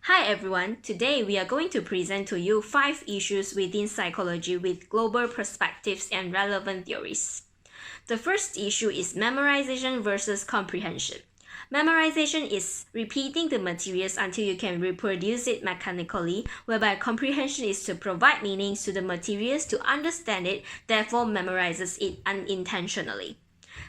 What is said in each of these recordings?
Hi everyone, today we are going to present to you 5 issues within psychology with global perspectives and relevant theories. The first issue is memorization versus comprehension. Memorization is repeating the materials until you can reproduce it mechanically, whereby comprehension is to provide meanings to the materials to understand it, therefore memorizes it unintentionally.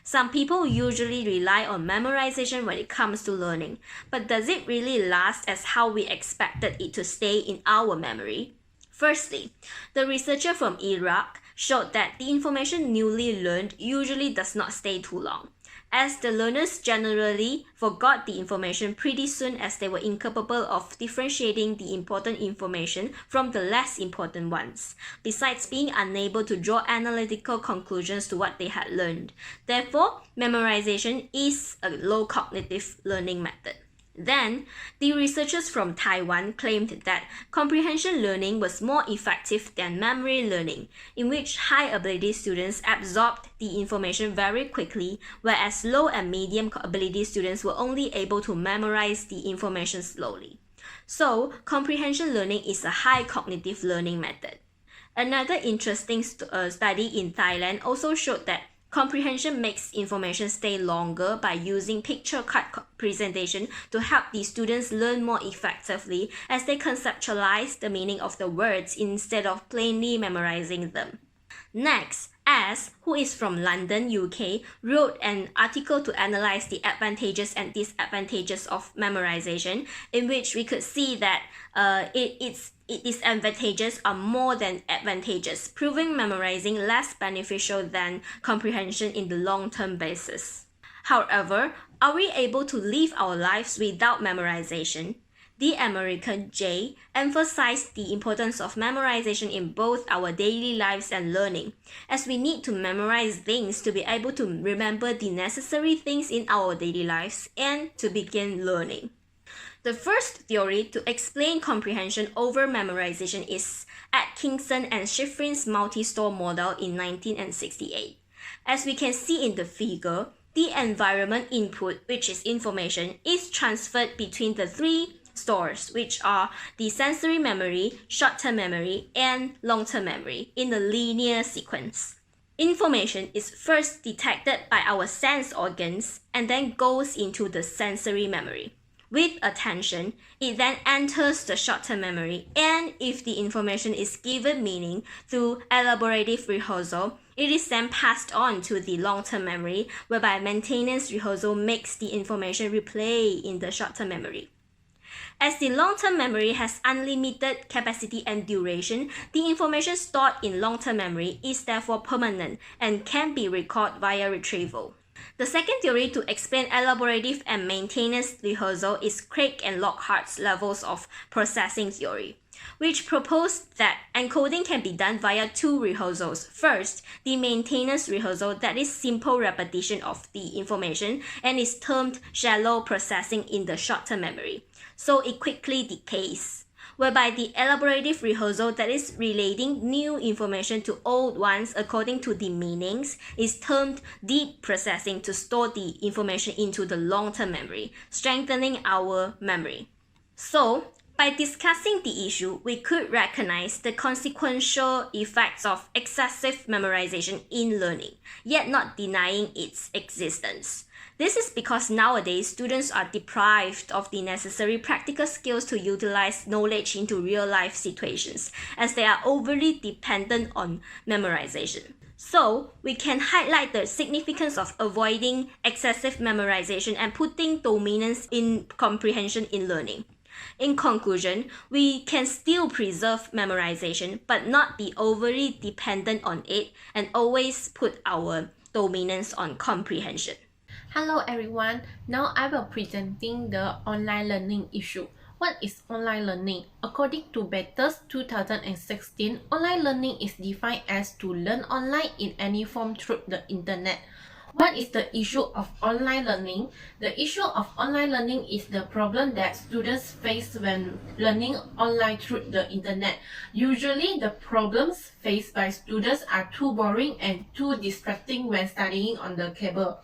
Some people usually rely on memorization when it comes to learning, but does it really last as how we expected it to stay in our memory? Firstly, the researcher from Iraq showed that the information newly learned usually does not stay too long, as the learners generally forgot the information pretty soon as they were incapable of differentiating the important information from the less important ones, besides being unable to draw analytical conclusions to what they had learned. Therefore, memorization is a low cognitive learning method. Then, the researchers from Taiwan claimed that comprehension learning was more effective than memory learning, in which high ability students absorbed the information very quickly, whereas low and medium ability students were only able to memorize the information slowly. So, comprehension learning is a high cognitive learning method. Another interesting study in Thailand also showed that comprehension makes information stay longer by using picture-cut presentation to help the students learn more effectively as they conceptualize the meaning of the words instead of plainly memorizing them. Next, S, who is from London, UK, wrote an article to analyze the advantages and disadvantages of memorization, in which we could see that its disadvantages are more than advantageous, proving memorizing less beneficial than comprehension in the long-term basis. However, are we able to live our lives without memorization? The American J emphasized the importance of memorization in both our daily lives and learning, as we need to memorize things to be able to remember the necessary things in our daily lives and to begin learning. The first theory to explain comprehension over memorization is Atkinson and Schifrin's multi-store model in 1968. As we can see in the figure, the environment input, which is information, is transferred between the three stores, which are the sensory memory, short-term memory, and long-term memory in a linear sequence. Information is first detected by our sense organs and then goes into the sensory memory. With attention, it then enters the short-term memory, and if the information is given meaning through elaborative rehearsal, it is then passed on to the long-term memory, whereby maintenance rehearsal makes the information replay in the short-term memory. As the long-term memory has unlimited capacity and duration, the information stored in long-term memory is therefore permanent and can be recalled via retrieval. The second theory to explain elaborative and maintenance rehearsal is Craig and Lockhart's levels of processing theory, which proposed that encoding can be done via two rehearsals. First, the maintenance rehearsal, that is simple repetition of the information and is termed shallow processing in the short-term memory, so it quickly decays. Whereby the elaborative rehearsal, that is relating new information to old ones according to the meanings, is termed deep processing to store the information into the long-term memory, strengthening our memory. So, by discussing the issue, we could recognize the consequential effects of excessive memorization in learning, yet not denying its existence. This is because nowadays students are deprived of the necessary practical skills to utilize knowledge into real-life situations, as they are overly dependent on memorization. So, we can highlight the significance of avoiding excessive memorization and putting dominance in comprehension in learning. In conclusion, we can still preserve memorization, but not be overly dependent on it and always put our dominance on comprehension. Hello everyone, now I will presenting the online learning issue. What is online learning? According to Betters 2016, online learning is defined as to learn online in any form through the internet. What is the issue of online learning? The issue of online learning is the problem that students face when learning online through the internet. Usually, the problems faced by students are too boring and too distracting when studying on the cable.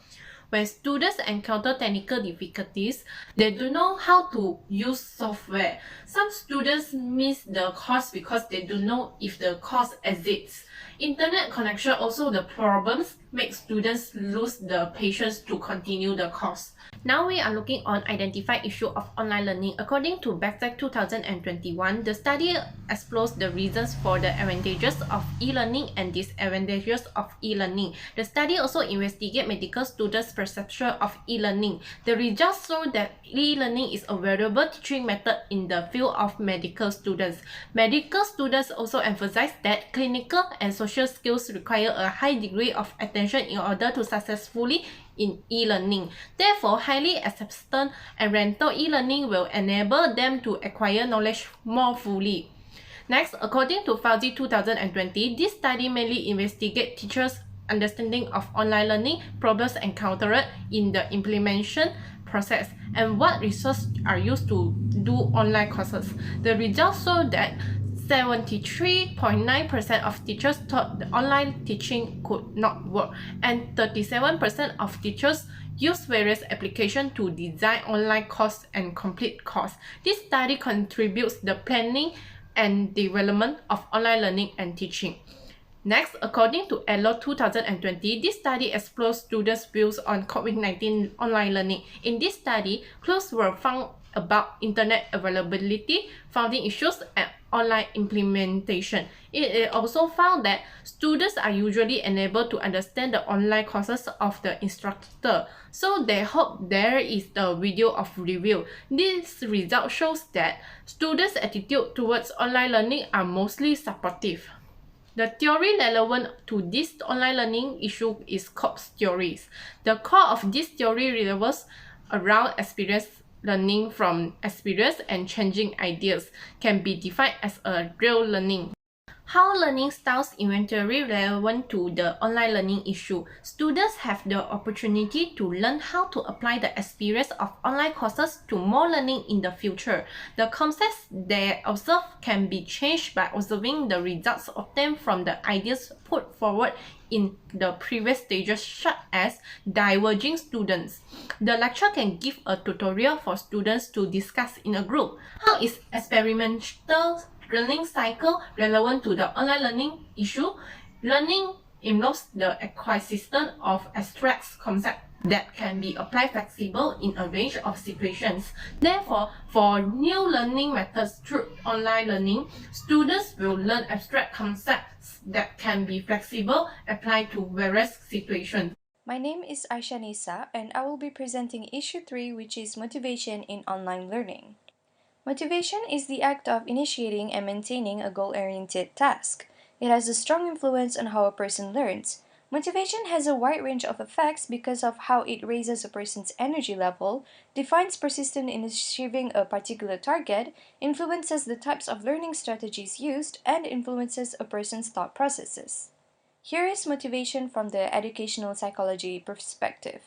When students encounter technical difficulties, they don't know how to use software. Some students miss the course because they don't know if the course exists. Internet connection also the problems make students lose the patience to continue the course. Now we are looking on identified issue of online learning. According to Backtrack 2021, the study explores the reasons for the advantages of e-learning and disadvantages of e-learning. The study also investigates medical students' perception of e-learning. The results show that e-learning is a valuable teaching method in the field of medical students. Medical students also emphasize that clinical and social skills require a high degree of attention in order to successfully in e-learning. Therefore, highly acceptance and rental e-learning will enable them to acquire knowledge more fully. Next, according to Fauci 2020, this study mainly investigates teachers' understanding of online learning, problems encountered in the implementation process, and what resources are used to do online courses. The results show that 73.9% of teachers thought the online teaching could not work, and 37% of teachers use various applications to design online courses and complete courses. This study contributes the planning and development of online learning and teaching. Next, according to ELO 2020, this study explores students' views on COVID-19 online learning. In this study, clues were found about internet availability, funding issues, and online implementation. It is also found that students are usually unable to understand the online courses of the instructor, so they hope there is a video of review. This result shows that students' attitude towards online learning are mostly supportive. The theory relevant to this online learning issue is COPS theories. The core of this theory revolves around experience learning from experience, and changing ideas can be defined as a real learning. How learning styles inventory relevant to the online learning issue. Students have the opportunity to learn how to apply the experience of online courses to more learning in the future. The concepts they observe can be changed by observing the results obtained from the ideas put forward in the previous stages, such as diverging students. The lecturer can give a tutorial for students to discuss in a group. How is experimental learning cycle relevant to the online learning issue? Learning involves the acquisition of abstract concepts that can be applied flexible in a range of situations. Therefore, for new learning methods through online learning, students will learn abstract concepts that can be flexible, applied to various situations. My name is Aisha Nisa, and I will be presenting issue 3, which is motivation in online learning. Motivation is the act of initiating and maintaining a goal-oriented task. It has a strong influence on how a person learns. Motivation has a wide range of effects because of how it raises a person's energy level, defines persistence in achieving a particular target, influences the types of learning strategies used, and influences a person's thought processes. Here is motivation from the educational psychology perspective.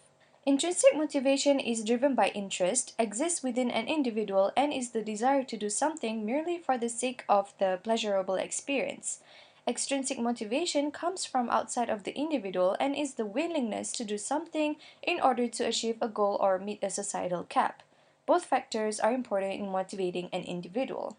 Intrinsic motivation is driven by interest, exists within an individual, and is the desire to do something merely for the sake of the pleasurable experience. Extrinsic motivation comes from outside of the individual and is the willingness to do something in order to achieve a goal or meet a societal cap. Both factors are important in motivating an individual.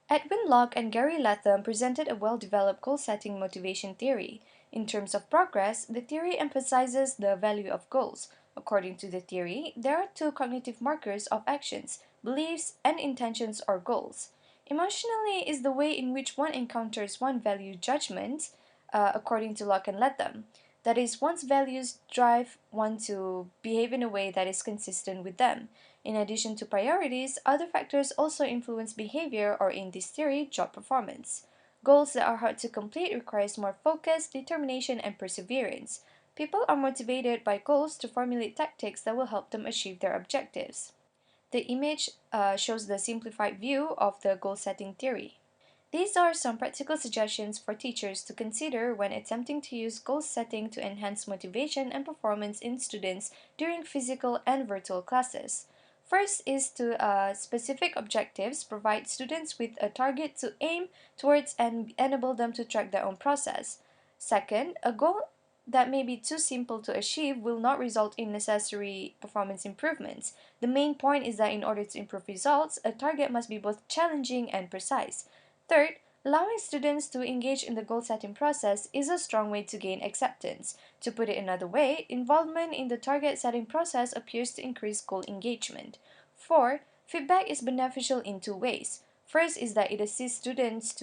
Edwin Locke and Gary Latham presented a well-developed goal-setting motivation theory. In terms of progress, the theory emphasizes the value of goals. According to the theory, there are two cognitive markers of actions, beliefs, and intentions or goals. Emotionally is the way in which one encounters one's value judgment, according to Locke and Latham. That is, one's values drive one to behave in a way that is consistent with them. In addition to priorities, other factors also influence behavior, or in this theory, job performance. Goals that are hard to complete requires more focus, determination, and perseverance. People are motivated by goals to formulate tactics that will help them achieve their objectives. The image shows the simplified view of the goal-setting theory. These are some practical suggestions for teachers to consider when attempting to use goal setting to enhance motivation and performance in students during physical and virtual classes. First is to specific objectives, provide students with a target to aim towards and enable them to track their own process. Second, a goal that may be too simple to achieve will not result in necessary performance improvements. The main point is that in order to improve results, a target must be both challenging and precise. Third, allowing students to engage in the goal setting process is a strong way to gain acceptance. To put it another way, involvement in the target setting process appears to increase goal engagement. 4. Feedback is beneficial in two ways. First is that it assists students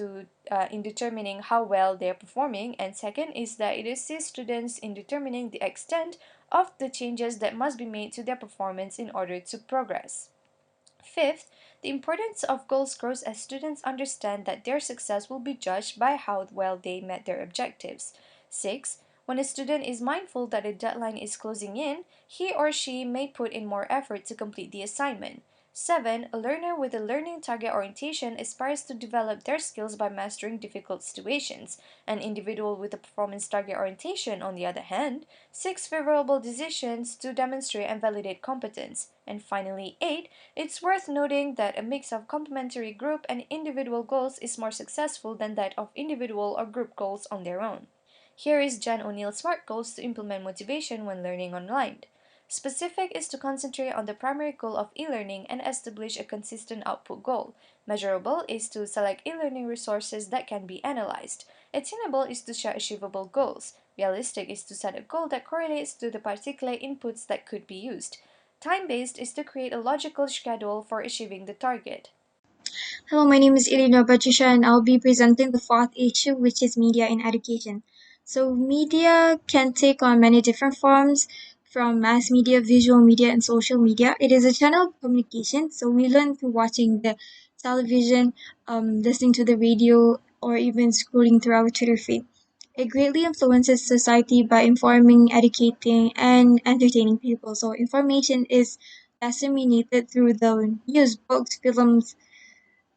in determining how well they are performing, and second is that it assists students in determining the extent of the changes that must be made to their performance in order to progress. Fifth, the importance of goals grows as students understand that their success will be judged by how well they met their objectives. 6. When a student is mindful that a deadline is closing in, he or she may put in more effort to complete the assignment. 7. A learner with a learning target orientation aspires to develop their skills by mastering difficult situations. An individual with a performance target orientation, on the other hand, seeks favorable decisions to demonstrate and validate competence. And finally, 8. It's worth noting that a mix of complementary group and individual goals is more successful than that of individual or group goals on their own. Here is Jan O'Neill's SMART goals to implement motivation when learning online. Specific is to concentrate on the primary goal of e-learning and establish a consistent output goal. Measurable is to select e-learning resources that can be analyzed. Attainable is to share achievable goals. Realistic is to set a goal that correlates to the particular inputs that could be used. Time-based is to create a logical schedule for achieving the target. Hello, my name is Irina Patricia, and I'll be presenting the fourth issue, which is media in education. So, media can take on many different forms, from mass media, visual media, and social media. It is a channel of communication, so we learn through watching the television, listening to the radio, or even scrolling through our Twitter feed. It greatly influences society by informing, educating, and entertaining people. So, information is disseminated through the news, books, films,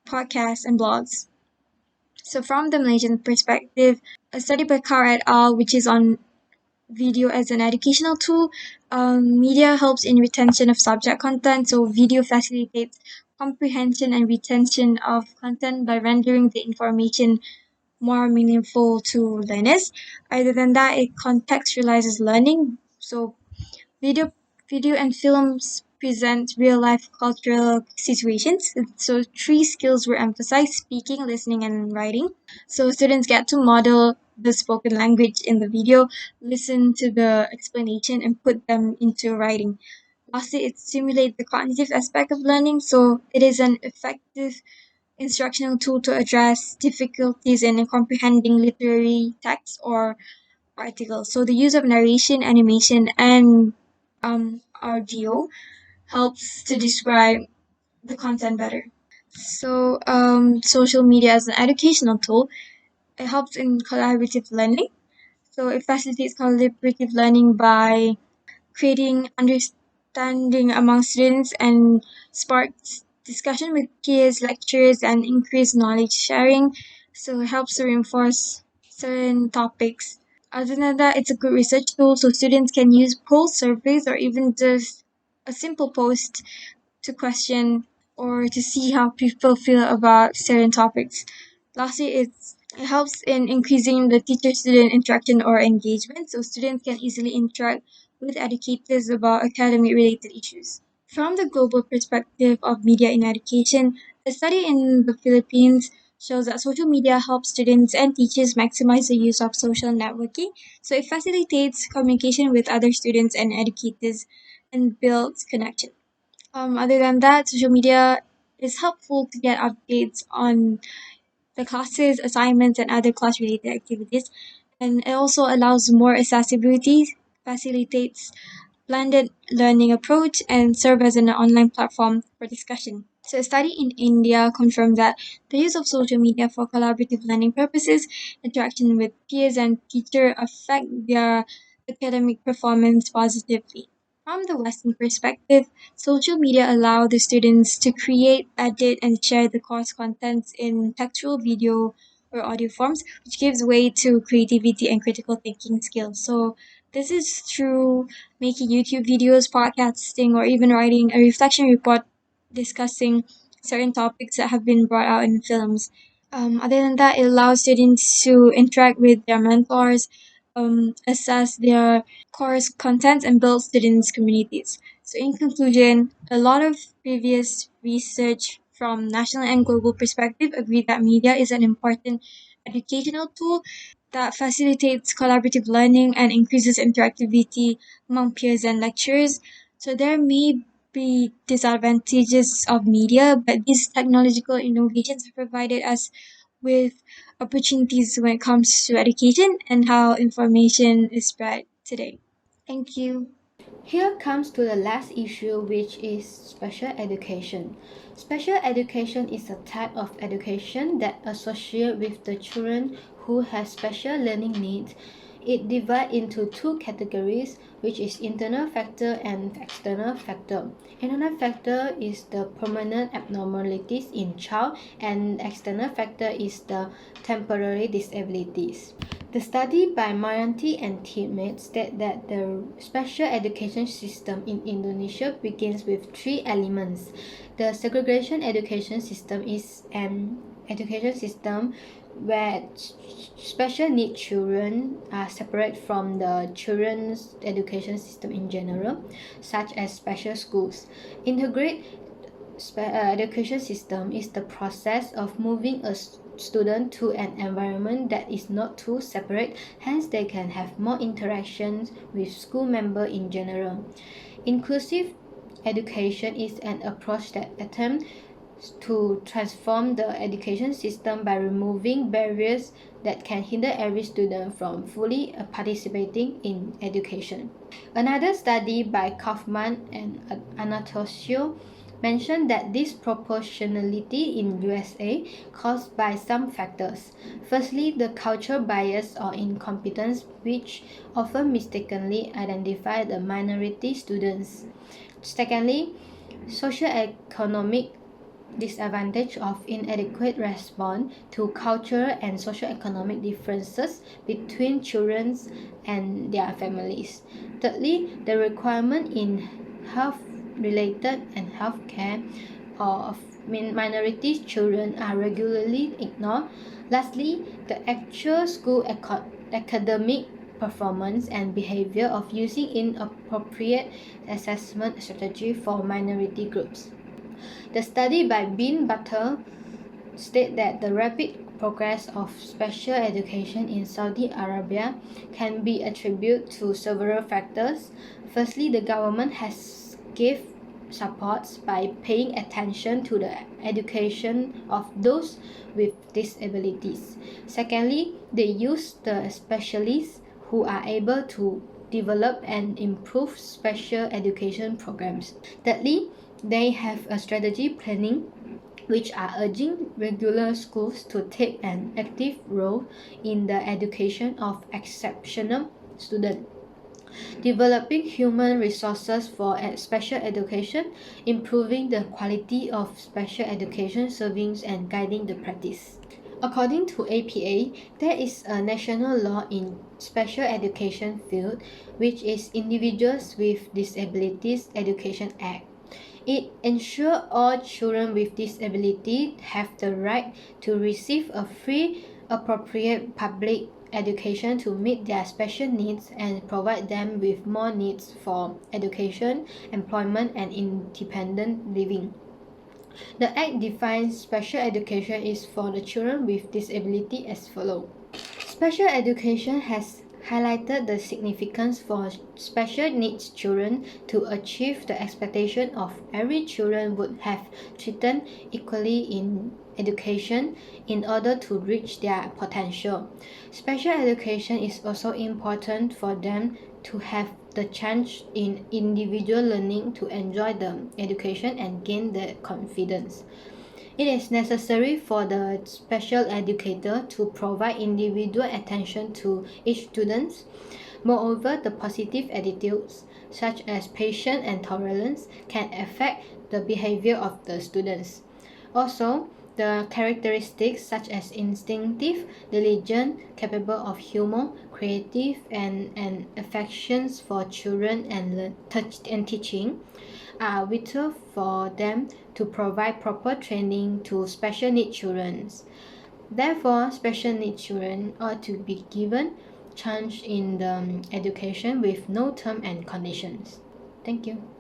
podcasts, and blogs. So, from the Malaysian perspective, a study by Carr et al., which is on video as an educational tool, media helps in retention of subject content. So, video facilitates comprehension and retention of content by rendering the information more meaningful to learners. Other than that, it contextualizes learning. So, Video, video and films present real life cultural situations. So three skills were emphasized: speaking, listening, and writing. So students get to model the spoken language in the video, listen to the explanation, and put them into writing. Lastly, it stimulates the cognitive aspect of learning. So it is an effective instructional tool to address difficulties in comprehending literary text or articles. So the use of narration, animation, and audio helps to describe the content better. So social media as an educational tool, it helps in collaborative learning. So it facilitates collaborative learning by creating understanding among students and sparks discussion with peers, lecturers, and increase knowledge sharing. So it helps to reinforce certain topics. Other than that, it's a good research tool so students can use poll surveys or even just a simple post to question or to see how people feel about certain topics. Lastly, it helps in increasing the teacher-student interaction or engagement, so students can easily interact with educators about academic-related issues. From the global perspective of media in education, a study in the Philippines shows that social media helps students and teachers maximize the use of social networking. So it facilitates communication with other students and educators and builds connection. Other than that, social media is helpful to get updates on the classes, assignments, and other class related activities. And it also allows more accessibility, facilitates blended learning approach, and serve as an online platform for discussion. So a study in India confirmed that the use of social media for collaborative learning purposes, interaction with peers and teacher affect their academic performance positively. From the Western perspective, social media allow the students to create, edit, and share the course contents in textual, video, or audio forms, which gives way to creativity and critical thinking skills. So this is through making YouTube videos, podcasting, or even writing a reflection report discussing certain topics that have been brought out in films. Other than that, it allows students to interact with their mentors, assess their course content and build students' communities. So, in conclusion, a lot of previous research from national and global perspective agree that media is an important educational tool that facilitates collaborative learning and increases interactivity among peers and lecturers. So, there may be disadvantages of media, but these technological innovations have provided us with opportunities when it comes to education and how information is spread today. Thank you. Here comes to the last issue, which is special education. Special education is a type of education that associates with the children who have special learning needs. It divides into two categories, which is internal factor and external factor. Internal factor is the permanent abnormalities in child, and external factor is the temporary disabilities. The study by Marianti and teammates state that the special education system in Indonesia begins with three elements. The segregation education system is an education system where special needs children are separate from the children's education system in general, such as special schools. Integrate education system is the process of moving a student to an environment that is not too separate, hence they can have more interactions with school members in general. Inclusive education is an approach that attempts to transform the education system by removing barriers that can hinder every student from fully participating in education. Another study by Kaufman and Anatosio mentioned that disproportionality in USA caused by some factors. Firstly, the cultural bias or incompetence, which often mistakenly identify the minority students. Secondly, socioeconomic disadvantage of inadequate response to cultural and socioeconomic differences between children and their families. Thirdly, the requirement in health-related and healthcare of minority children are regularly ignored. Lastly, the actual school academic performance and behavior of using inappropriate assessment strategy for minority groups. The study by Bin Butter state that the rapid progress of special education in Saudi Arabia can be attributed to several factors. Firstly, the government has given supports by paying attention to the education of those with disabilities. Secondly, they use the specialists who are able to develop and improve special education programs. Thirdly, they have a strategy planning which are urging regular schools to take an active role in the education of exceptional students, developing human resources for special education, improving the quality of special education services, and guiding the practice. According to APA, there is a national law in special education field, which is Individuals with Disabilities Education Act. It ensures all children with disability have the right to receive a free, appropriate public education to meet their special needs and provide them with more needs for education, employment, and independent living. The Act defines special education is for the children with disability as follows. Special education has highlighted the significance for special needs children to achieve the expectation of every children would have treated equally in education in order to reach their potential. Special education is also important for them to have the chance in individual learning to enjoy the education and gain the confidence. It is necessary for the special educator to provide individual attention to each student. Moreover, the positive attitudes, such as patience and tolerance, can affect the behavior of the students. Also, the characteristics such as instinctive, diligent, capable of humor, creative, and affections for children and teaching are vital for them to provide proper training to special needs children. Therefore, special needs children ought to be given change in the education with no term and conditions. Thank you.